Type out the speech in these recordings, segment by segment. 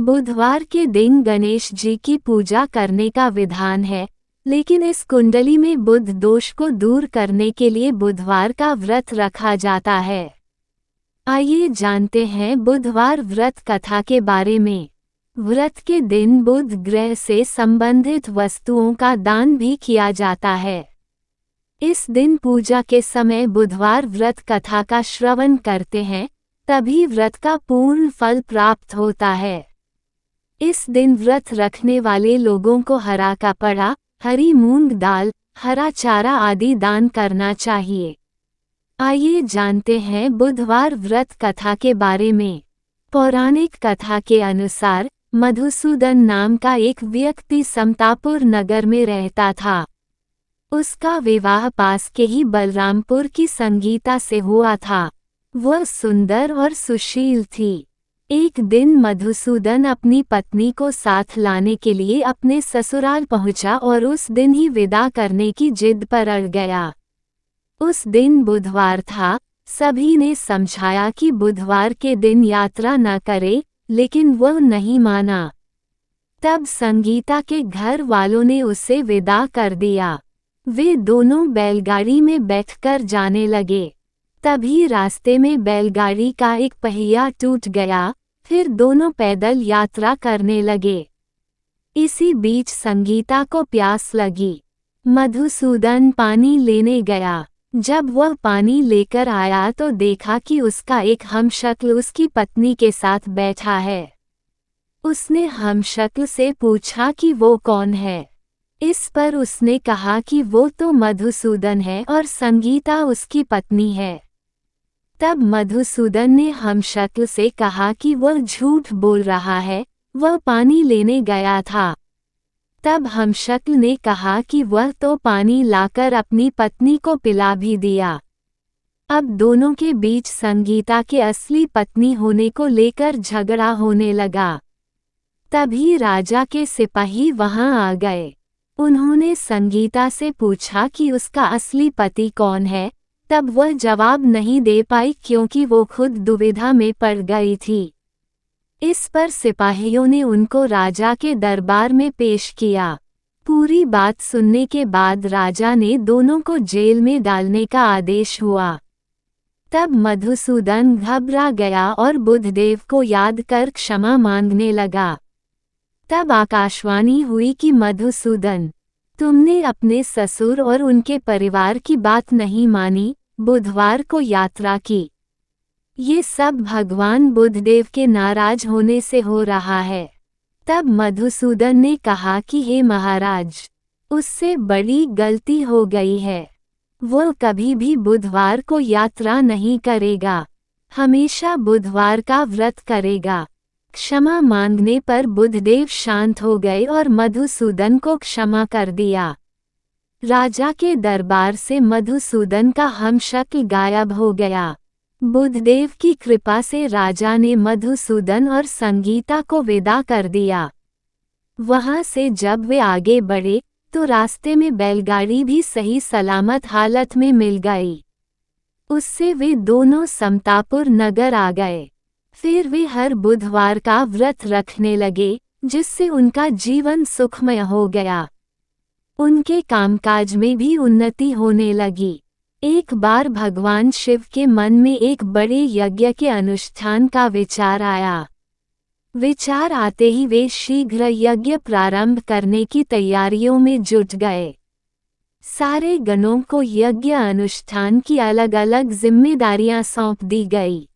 बुधवार के दिन गणेश जी की पूजा करने का विधान है, लेकिन इस कुंडली में बुध दोष को दूर करने के लिए बुधवार का व्रत रखा जाता है। आइए जानते हैं बुधवार व्रत कथा के बारे में। व्रत के दिन बुध ग्रह से संबंधित वस्तुओं का दान भी किया जाता है। इस दिन पूजा के समय बुधवार व्रत कथा का श्रवण करते हैं, तभी व्रत का पूर्ण फल प्राप्त होता है। इस दिन व्रत रखने वाले लोगों को हरा कपड़ा, हरी मूंग दाल, हरा चारा आदि दान करना चाहिए। आइए जानते हैं बुधवार व्रत कथा के बारे में। पौराणिक कथा के अनुसार मधुसूदन नाम का एक व्यक्ति समतापुर नगर में रहता था। उसका विवाह पास के ही बलरामपुर की संगीता से हुआ था। वह सुंदर और सुशील थी। एक दिन मधुसूदन अपनी पत्नी को साथ लाने के लिए अपने ससुराल पहुंचा और उस दिन ही विदा करने की जिद पर अड़ गया। उस दिन बुधवार था। सभी ने समझाया कि बुधवार के दिन यात्रा न करे, लेकिन वह नहीं माना। तब संगीता के घर वालों ने उसे विदा कर दिया। वे दोनों बैलगाड़ी में बैठकर जाने लगे। तभी रास्ते में बैलगाड़ी का एक पहिया टूट गया। फिर दोनों पैदल यात्रा करने लगे। इसी बीच संगीता को प्यास लगी। मधुसूदन पानी लेने गया। जब वह पानी लेकर आया तो देखा कि उसका एक हमशक्ल उसकी पत्नी के साथ बैठा है। उसने हमशक्ल से पूछा कि वो कौन है। इस पर उसने कहा कि वो तो मधुसूदन है और संगीता उसकी पत्नी है। तब मधुसूदन ने हमशक्ल से कहा कि वह झूठ बोल रहा है, वह पानी लेने गया था। तब हमशक्ल ने कहा कि वह तो पानी लाकर अपनी पत्नी को पिला भी दिया। अब दोनों के बीच संगीता के असली पत्नी होने को लेकर झगड़ा होने लगा। तभी राजा के सिपाही वहां आ गए। उन्होंने संगीता से पूछा कि उसका असली पति कौन है। तब वह जवाब नहीं दे पाई क्योंकि वो खुद दुविधा में पड़ गई थी। इस पर सिपाहियों ने उनको राजा के दरबार में पेश किया। पूरी बात सुनने के बाद राजा ने दोनों को जेल में डालने का आदेश हुआ। तब मधुसूदन घबरा गया और बुधदेव को याद कर क्षमा मांगने लगा। तब आकाशवाणी हुई कि मधुसूदन, तुमने अपने ससुर और उनके परिवार की बात नहीं मानी, बुधवार को यात्रा की। ये सब भगवान बुधदेव के नाराज होने से हो रहा है। तब मधुसूदन ने कहा कि हे महाराज, उससे बड़ी गलती हो गई है। वो कभी भी बुधवार को यात्रा नहीं करेगा, हमेशा बुधवार का व्रत करेगा। क्षमा मांगने पर बुधदेव शांत हो गए और मधुसूदन को क्षमा कर दिया। राजा के दरबार से मधुसूदन का हमशक्ल गायब हो गया। बुधदेव की कृपा से राजा ने मधुसूदन और संगीता को विदा कर दिया। वहां से जब वे आगे बढ़े तो रास्ते में बैलगाड़ी भी सही सलामत हालत में मिल गई। उससे वे दोनों समतापुर नगर आ गए। फिर वे हर बुधवार का व्रत रखने लगे, जिससे उनका जीवन सुखमय हो गया। उनके कामकाज में भी उन्नति होने लगी। एक बार भगवान शिव के मन में एक बड़े यज्ञ के अनुष्ठान का विचार आया। विचार आते ही वे शीघ्र यज्ञ प्रारंभ करने की तैयारियों में जुट गए। सारे गणों को यज्ञ अनुष्ठान की अलग अलग जिम्मेदारियां सौंप दी गई।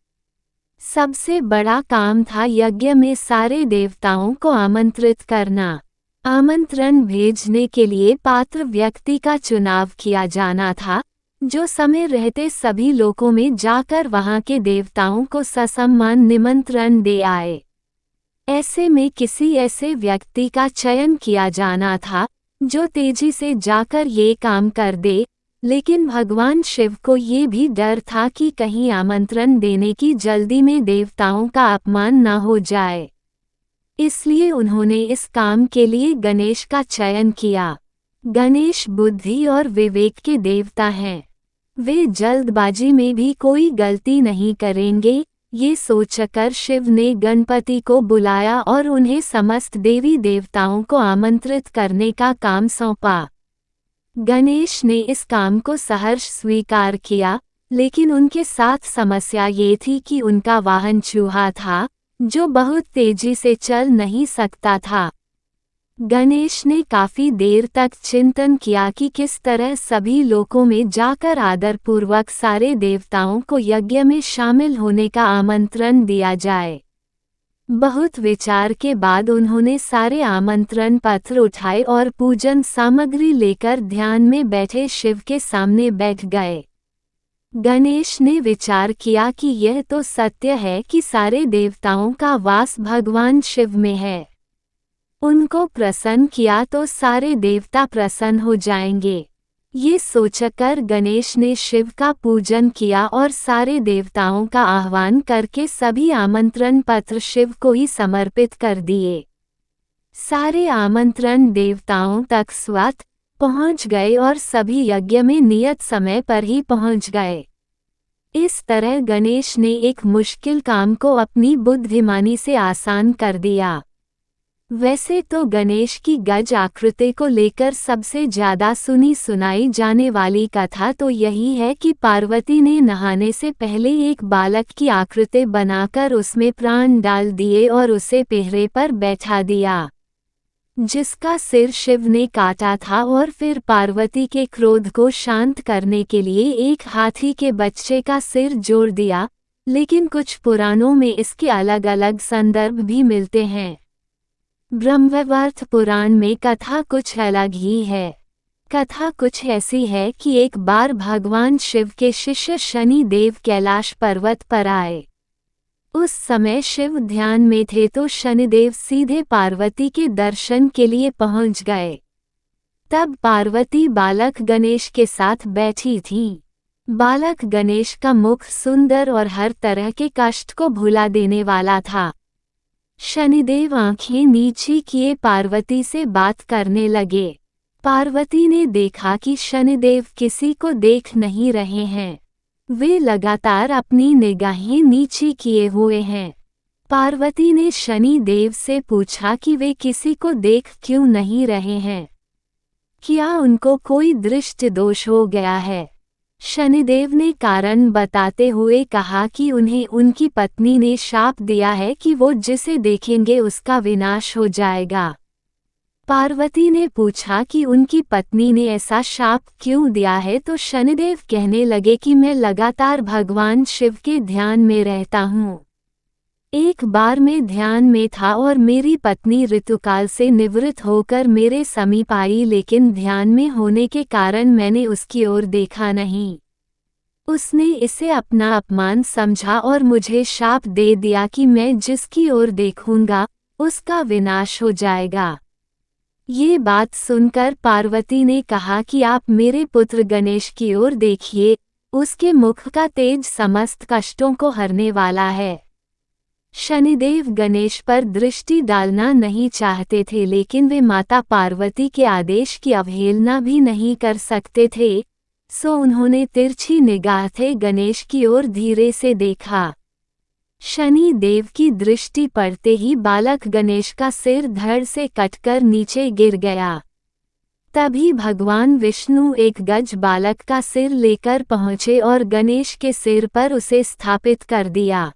सबसे बड़ा काम था यज्ञ में सारे देवताओं को आमंत्रित करना। आमंत्रण भेजने के लिए पात्र व्यक्ति का चुनाव किया जाना था, जो समय रहते सभी लोकों में जाकर वहां के देवताओं को ससम्मान निमंत्रण दे आए। ऐसे में किसी ऐसे व्यक्ति का चयन किया जाना था जो तेजी से जाकर ये काम कर दे, लेकिन भगवान शिव को ये भी डर था कि कहीं आमंत्रण देने की जल्दी में देवताओं का अपमान न हो जाए। इसलिए उन्होंने इस काम के लिए गणेश का चयन किया। गणेश बुद्धि और विवेक के देवता हैं। वे जल्दबाजी में भी कोई गलती नहीं करेंगे, ये सोचकर शिव ने गणपति को बुलाया और उन्हें समस्त देवी देवताओं को आमंत्रित करने का काम सौंपा। गणेश ने इस काम को सहर्ष स्वीकार किया, लेकिन उनके साथ समस्या ये थी कि उनका वाहन चूहा था, जो बहुत तेजी से चल नहीं सकता था। गणेश ने काफी देर तक चिंतन किया कि किस तरह सभी लोकों में जाकर आदरपूर्वक सारे देवताओं को यज्ञ में शामिल होने का आमंत्रण दिया जाए। बहुत विचार के बाद उन्होंने सारे आमंत्रण पत्र उठाए और पूजन सामग्री लेकर ध्यान में बैठे शिव के सामने बैठ गए। गणेश ने विचार किया कि यह तो सत्य है कि सारे देवताओं का वास भगवान शिव में है। उनको प्रसन्न किया तो सारे देवता प्रसन्न हो जाएंगे। ये सोचकर गणेश ने शिव का पूजन किया और सारे देवताओं का आह्वान करके सभी आमंत्रण पत्र शिव को ही समर्पित कर दिए। सारे आमंत्रण देवताओं तक स्वतः पहुंच गए और सभी यज्ञ में नियत समय पर ही पहुंच गए। इस तरह गणेश ने एक मुश्किल काम को अपनी बुद्धिमानी से आसान कर दिया। वैसे तो गणेश की गज आकृति को लेकर सबसे ज्यादा सुनी सुनाई जाने वाली कथा तो यही है कि पार्वती ने नहाने से पहले एक बालक की आकृति बनाकर उसमें प्राण डाल दिए और उसे पहरे पर बैठा दिया, जिसका सिर शिव ने काटा था, और फिर पार्वती के क्रोध को शांत करने के लिए एक हाथी के बच्चे का सिर जोड़ दिया। लेकिन कुछ पुराणों में इसके अलग अलग संदर्भ भी मिलते हैं। ब्रह्मवैवर्त पुराण में कथा कुछ अलग ही है। कथा कुछ ऐसी है कि एक बार भगवान शिव के शिष्य शनि देव कैलाश पर्वत पर आए। उस समय शिव ध्यान में थे तो शनिदेव सीधे पार्वती के दर्शन के लिए पहुंच गए। तब पार्वती बालक गणेश के साथ बैठी थी। बालक गणेश का मुख सुंदर और हर तरह के कष्ट को भुला देने वाला था। शनिदेव आंखें नीची किए पार्वती से बात करने लगे। पार्वती ने देखा कि शनिदेव किसी को देख नहीं रहे हैं, वे लगातार अपनी निगाहें नीची किए हुए हैं। पार्वती ने शनि देव से पूछा कि वे किसी को देख क्यों नहीं रहे हैं, क्या उनको कोई दृष्टि दोष हो गया है। शनिदेव ने कारण बताते हुए कहा कि उन्हें उनकी पत्नी ने शाप दिया है कि वो जिसे देखेंगे उसका विनाश हो जाएगा। पार्वती ने पूछा कि उनकी पत्नी ने ऐसा शाप क्यों दिया है, तो शनिदेव कहने लगे कि मैं लगातार भगवान शिव के ध्यान में रहता हूँ। एक बार मैं ध्यान में था और मेरी पत्नी ऋतुकाल से निवृत्त होकर मेरे समीप आई, लेकिन ध्यान में होने के कारण मैंने उसकी ओर देखा नहीं। उसने इसे अपना अपमान समझा और मुझे शाप दे दिया कि मैं जिसकी ओर देखूंगा उसका विनाश हो जाएगा। ये बात सुनकर पार्वती ने कहा कि आप मेरे पुत्र गणेश की ओर देखिए, उसके मुख का तेज समस्त कष्टों को हरने वाला है। शनिदेव गणेश पर दृष्टि डालना नहीं चाहते थे, लेकिन वे माता पार्वती के आदेश की अवहेलना भी नहीं कर सकते थे, सो उन्होंने तिरछी निगाह से गणेश की ओर धीरे से देखा। शनि देव की दृष्टि पड़ते ही बालक गणेश का सिर धड़ से कटकर नीचे गिर गया। तभी भगवान विष्णु एक गज बालक का सिर लेकर पहुँचे और गणेश के सिर पर उसे स्थापित कर दिया।